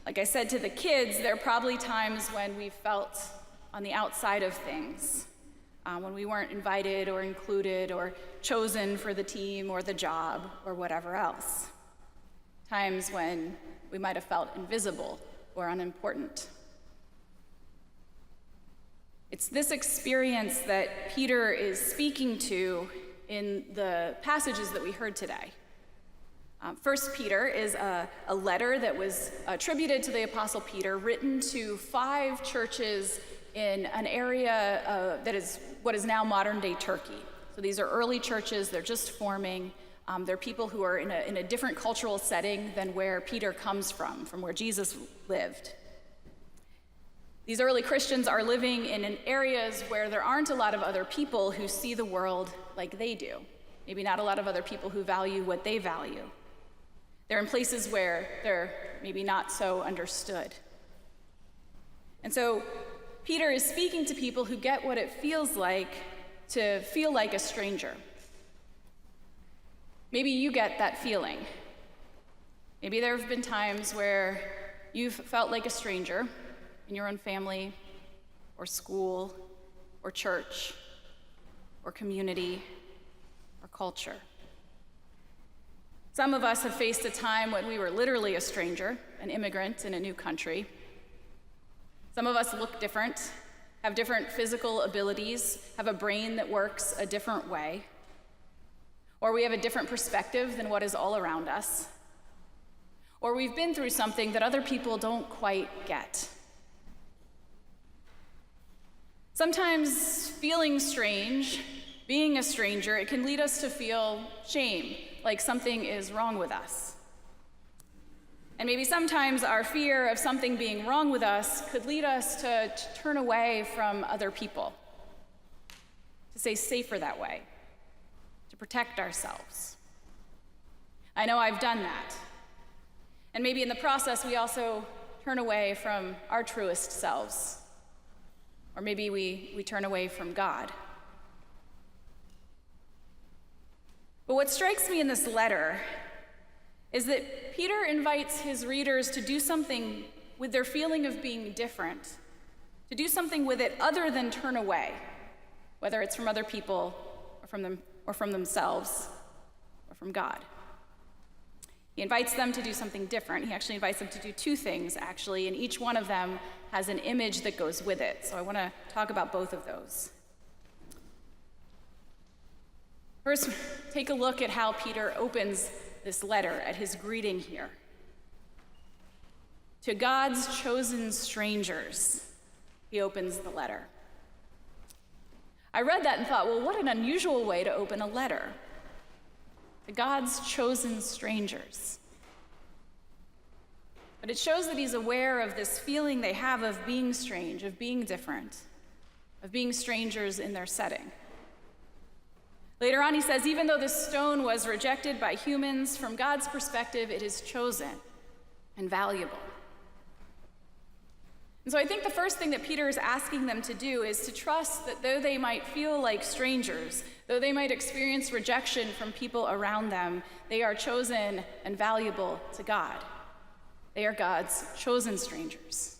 Like I said to the kids, there are probably times when we felt on the outside of things, when we weren't invited or included or chosen for the team or the job or whatever else. Times when we might have felt invisible or unimportant. It's this experience that Peter is speaking to in the passages that we heard today. 1 Peter is a letter that was attributed to the Apostle Peter, written to 5 churches in an area that is what is now modern-day Turkey. So these are early churches, they're just forming. They're people who are in a different cultural setting than where Peter comes from where Jesus lived. These early Christians are living in areas where there aren't a lot of other people who see the world like they do. Maybe not a lot of other people who value what they value. They're in places where they're maybe not so understood. And so Peter is speaking to people who get what it feels like to feel like a stranger. Maybe you get that feeling. Maybe there have been times where you've felt like a stranger in your own family, or school, or church, or community, or culture. Some of us have faced a time when we were literally a stranger, an immigrant in a new country. Some of us look different, have different physical abilities, have a brain that works a different way, or we have a different perspective than what is all around us, or we've been through something that other people don't quite get. Sometimes feeling strange, being a stranger, it can lead us to feel shame, like something is wrong with us. And maybe sometimes our fear of something being wrong with us could lead us to turn away from other people, to stay safer that way, to protect ourselves. I know I've done that. And maybe in the process, we also turn away from our truest selves. Or maybe we turn away from God. But what strikes me in this letter is that Peter invites his readers to do something with their feeling of being different, to do something with it other than turn away, whether it's from other people or from themselves or from God. He invites them to do something different. He actually invites them to do 2 things, actually, and each one of them has an image that goes with it. So I want to talk about both of those. First, take a look at how Peter opens this letter, at his greeting here. To God's chosen strangers, he opens the letter. I read that and thought, well, what an unusual way to open a letter. To God's chosen strangers. But it shows that he's aware of this feeling they have of being strange, of being different, of being strangers in their setting. Later on, he says, even though this stone was rejected by humans, from God's perspective, it is chosen and valuable. And so I think the first thing that Peter is asking them to do is to trust that though they might feel like strangers, though they might experience rejection from people around them, they are chosen and valuable to God. They are God's chosen strangers.